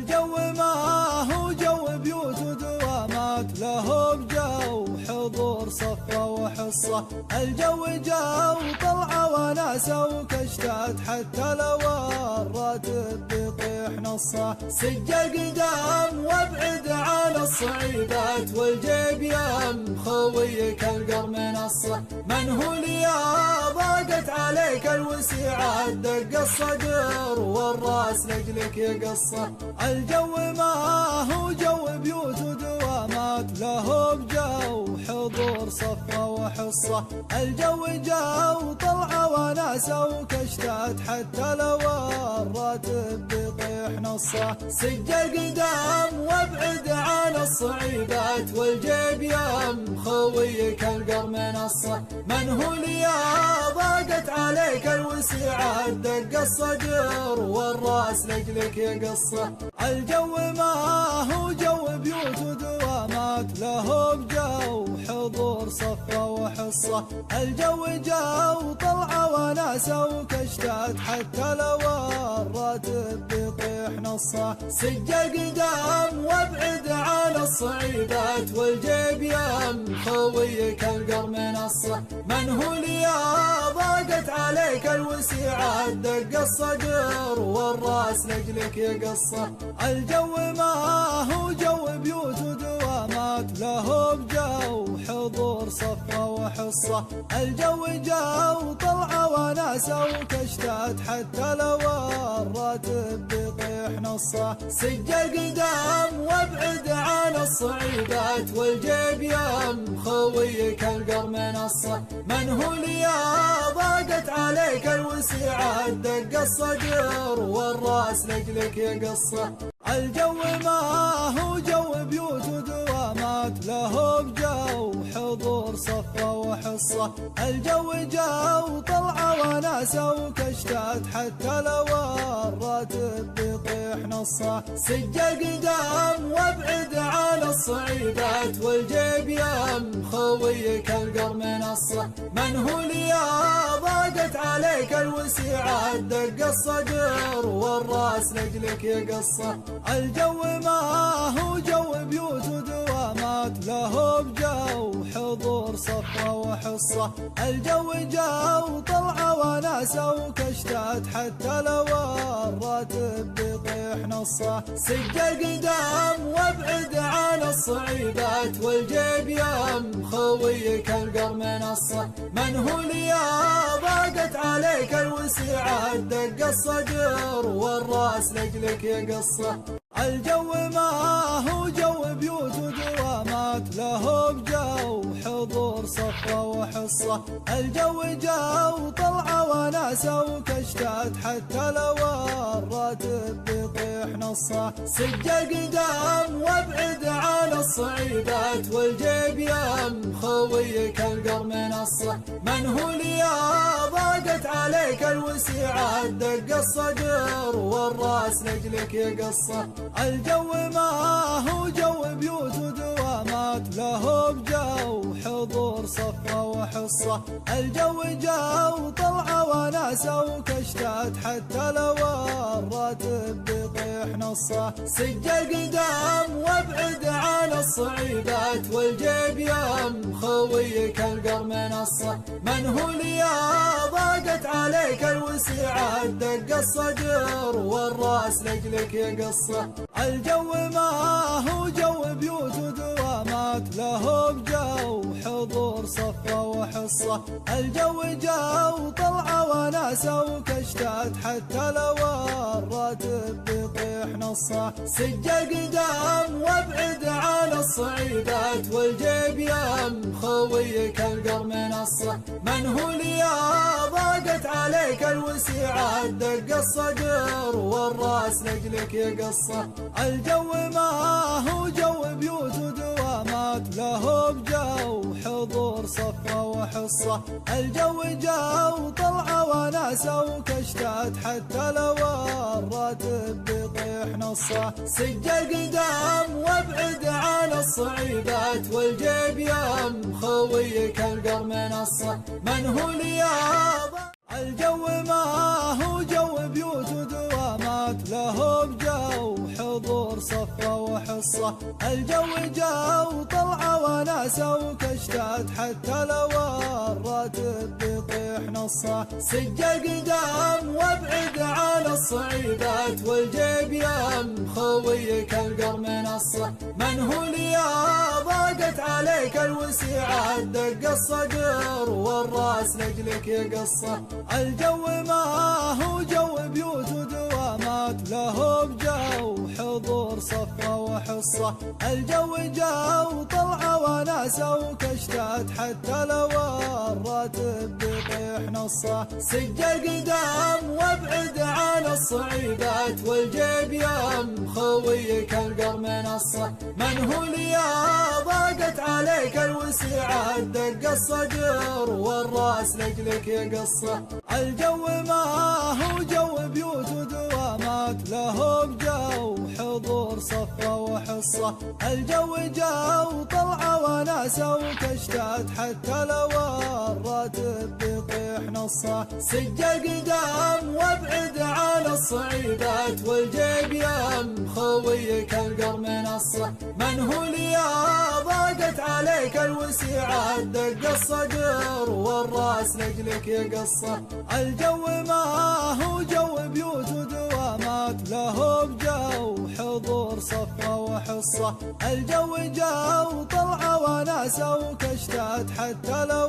الجو ما هو جو بيوت ودوامات، له بجو حضور صفة وحصة. الجو جو طلعة وناسة وكشتات، حتى لو الراتب بيطيح نصه. سج القدام وابعد عن الصعيبات، والجيب يم خويك القرم نصه. من هو لي ضاقت عليك الوسيعات، دق الصدر والراس لجلك يقصه. الجو ما هو جو بيوت ودوامات، له بجو حضور صفة وحصة. الجو جو طلعة وناسة وكشتات، حتى لو الراتب بيطيح نصه. سج القدام وابعد عن الصعيبات، والجيب يم خويك القرم نصه. من هو لي ضاقت عليك الوسيعات، دق الصدر والراس لجلك يقصه. الجو ما هو جو بيوت ودوامات، له بجو حضور صفة وحصة. الجو جو طلعة وناسة وكشتات، حتى لو الراتب بيطيح نصه. سج القدام وابعد عن الصعيبات، والجيب يم خويك القرم نصه. من هو لي ضاقت عليك الوسيعات، دق الصدر والراس لجلك يقصه. الجو ما هو جو بيوت ودوامات، له بجو حضور صفة وحصة. الجو جو طلعة وناسة وكشتات، حتى لو الراتب بيطيح نصه. سج القدام وابعد عن الصعيبات، والجيب يم خويك القرم نصه. من هو لي ضاقت عليك الوسيعات، دق الصدر والراس لجلك يقصه. الجو ما هو جو بيوت ودوامات، له بجو حضور صفة وحصة. الجو جو طلعة وناسة وكشتات، حتى لو الراتب بيطيح نصه. سج القدام وابعد عن الصعيبات، والجيب يم خويك القرم نصه. من هو لي ضاقت عليك الوسيعات، دق الصدر والراس لجلك يقصه. الجو ما هو جو بيوت ودوامات، له بجو حضور صفة وحصة. الجو جو طلعة وناسة وكشتات، حتى لو الراتب بيطيح نصه. سج القدام وابعد عن الصعيبات، والجيب يم خويك القرم نصه. من هو لي ضاقت عليك الوسيعات، دق الصدر والراس لجلك يقصه. الجو ما هو جو بيوت ودوامات، له بجو حضور صفة وحصة. الجو جو طلعة وناسة وكشتات، حتى لو الراتب بيطيح نصه. سج القدام وابعد عن الصعيبات، والجيب يم خويك القرم نصه. من هو لي ضاقت عليك الوسيعات، دق الصدر والراس لجلك يقصه. الجو ما هو جو بيوت ودوامات، له بجو حضور صفة وحصة. الجو جو طلعة وناسة وكشتات، حتى لو الراتب بيطيح نصه. سج القدام وابعد عن الصعيبات، والجيب يم خويك القرم نصه. من هو لي ضاقت عليك الوسيعات، دق الصدر والراس لجلك يقصه. الجو ما هو جو بيوت ودوامات، له بجو حضور صفة وحصة. الجو جو طلعة وناسة وكشتات، حتى لو الراتب بيطيح نصه. سج القدام وابعد عن الصعيبات، والجيب يم خويك القرم نصه. من هو لي ضاقت عليك الوسيعات، دق الصدر والراس لجلك يقصه. الجو ما هو جو بيوت ودوامات، له بجو حضور صفة وحصة. الجو جو طلعة وناسة وكشتات، حتى لو الراتب بيطيح نصه. سج القدام وابعد عن الصعيبات، والجيب يم خويك القرم نصه. من هو لي الجو ما هو جو بيوت ودوامات، له بجو حضور وحصة، الجو جو طلعة وناسة وكشتات، حتى لو الراتب بيطيح نصه. سج القدام وابعد عن الصعيبات، والجيب يم خويك القرم نصه. من هو لي ضاقت عليك الوسيعات، دق الصدر والراس لجلك يقصه. الجو ما هو جو بيوت ودوامات، له بجو حضور صفة وحصة. الجو جو طلعة وناسة وكشتات، حتى لو الراتب بيطيح نصه. سج القدام وابعد عن الصعيبات، والجيب يم خويك القرم نصه. من هو لي ضاقت عليك الوسيعات، دق الصدر والراس لجلك يقصه. الجو ما هو جو بيوت ودوامات، له بجو حضور صفة وحصة. الجو جو طلعة وناسة وكشتات، حتى لو الراتب بيطيح نصه. سج القدام وابعد عن الصعيبات، والجيب يم خويك القرم نصه. من هو لي ضاقت عليك الوسيعات، دق الصدر والراس لجلك يقصه. الجو ما هو جو بيوت ودوامات، له بجو حضور صفة وحصة. الجو جو طلعة وناسة وكشتات، حتى لو